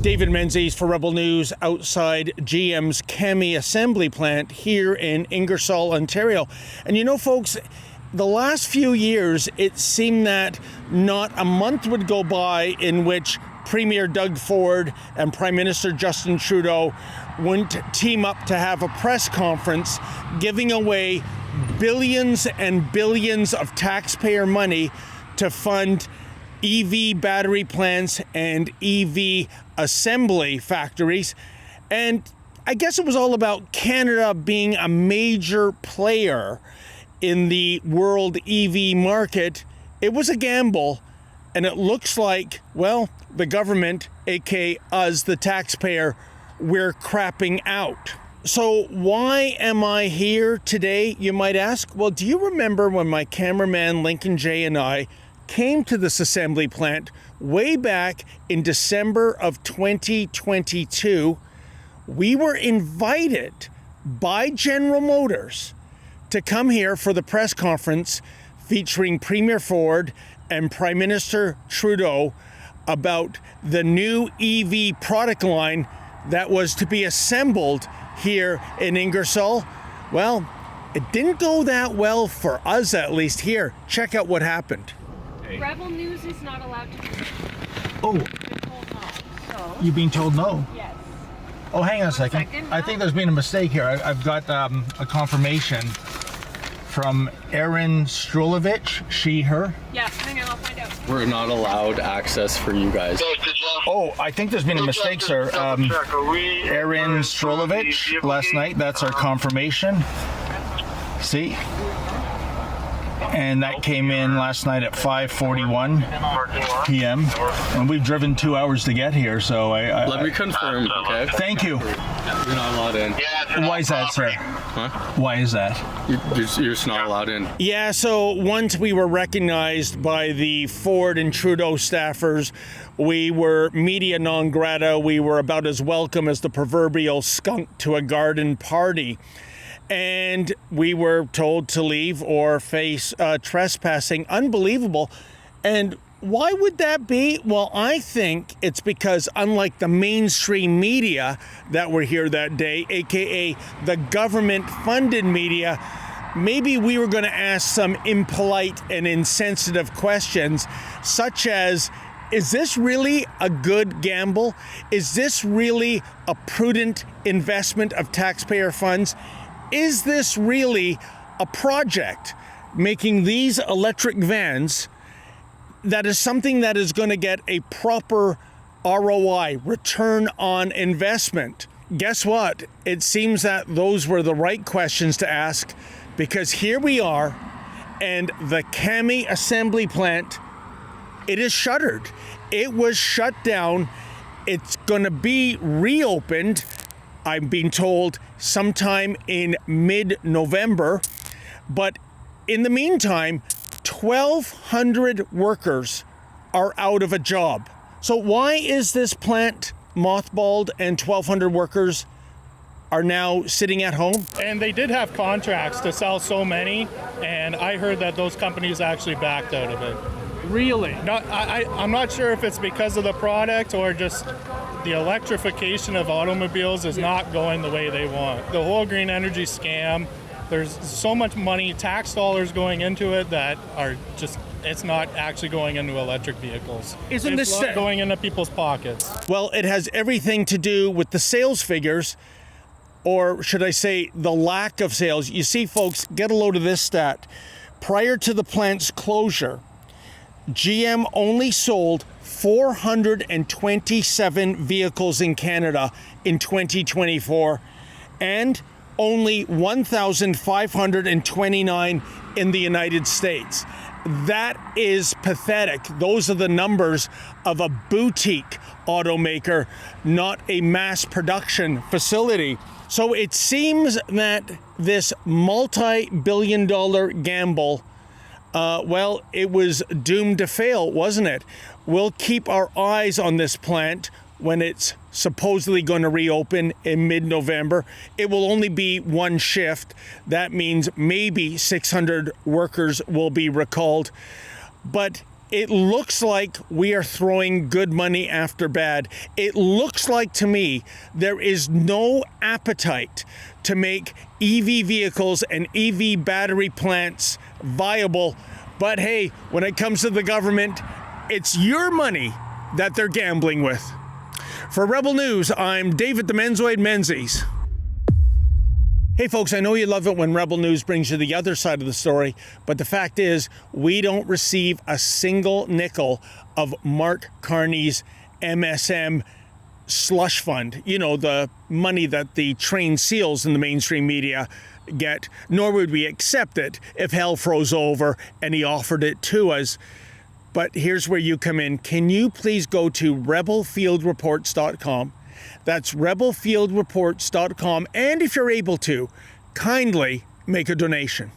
David Menzies for Rebel News outside GM's CAMI assembly plant here in Ingersoll, Ontario. And you know, folks, the last few years, it seemed that not a month would go by in which Premier Doug Ford and Prime Minister Justin Trudeau wouldn't team up to have a press conference giving away billions and billions of taxpayer money to fund EV battery plants and EV assembly factories. And I guess it was all about Canada being a major player in the world EV market. It was a gamble, and it looks like, well, the government, aka us, the taxpayer, we're crapping out. So why am I here today, you might ask? Well, do you remember when my cameraman Lincoln J and I came to this assembly plant way back in December of 2022? We were invited by General Motors to come here for the press conference featuring Premier Ford and Prime Minister Trudeau about the new EV product line that was to be assembled here in Ingersoll. Well, it didn't go that well for us, at least here. Check out what happened. Rebel News is not allowed to do it. Oh, You're told no. So, you being told no? yes. Oh, hang on a second. I think there's been a mistake here. I've got a confirmation from Erin Strulovich, she, her. Yeah, hang on, I'll find out. We're not allowed access for you guys. Oh, I think there's been a mistake, sir. Erin Strulovich last night, that's our confirmation. See? And that came in last night at 5:41 p.m. And we've driven 2 hours to get here, so Let me confirm, okay? Thank you. You're not allowed in. Why is that, sir? Huh? Why is that? You're just not allowed in. Yeah, so once we were recognized by the Ford and Trudeau staffers, we were media non grata. We were about as welcome as the proverbial skunk to a garden party. And we were told to leave or face trespassing. Unbelievable. And why would that be? Well, I think it's because unlike the mainstream media that were here that day, aka the government-funded media, maybe we were going to ask some impolite and insensitive questions, such as, is this really a good gamble? Is this really a prudent investment of taxpayer funds? Is this really a project, making these electric vans, that is something that is going to get a proper ROI, return on investment? Guess what? It seems that those were the right questions to ask, because here we are, and the CAMI assembly plant, it is shuttered. It was shut down. It's going to be reopened, I'm being told, sometime in mid-November. But in the meantime, 1,200 workers are out of a job. So why is this plant mothballed and 1,200 workers are now sitting at home? And they did have contracts to sell so many, and I heard that those companies actually backed out of it. Really? I'm not sure if it's because of the product or just the electrification of automobiles is not going the way they want. The whole green energy scam, there's so much money, tax dollars going into it that are just, it's not actually going into electric vehicles. Isn't it's this not going into people's pockets? Well, it has everything to do with the sales figures, or should I say the lack of sales. You see, folks, get a load of this stat. Prior to the plant's closure, GM only sold 427 vehicles in Canada in 2024 and only 1,529 in the United States. That is pathetic. Those are the numbers of a boutique automaker, not a mass production facility. So it seems that this multi-billion-dollar gamble, well, it was doomed to fail, wasn't it? We'll keep our eyes on this plant when it's supposedly going to reopen in mid-November. It will only be one shift. That means maybe 600 workers will be recalled. But It looks like we are throwing good money after bad. It looks like to me there is no appetite to make EV vehicles and EV battery plants viable. But hey, when it comes to the government, it's your money that they're gambling with. For Rebel News, I'm David the Menzoid Menzies. Hey folks, I know you love it when Rebel News brings you the other side of the story, but the fact is we don't receive a single nickel of Mark Carney's MSM slush fund. You know, the money that the trained seals in the mainstream media get, nor would we accept it if hell froze over and he offered it to us. But here's where you come in. Can you please go to rebelfieldreports.com? That's rebelfieldreports.com. And if you're able to, kindly make a donation.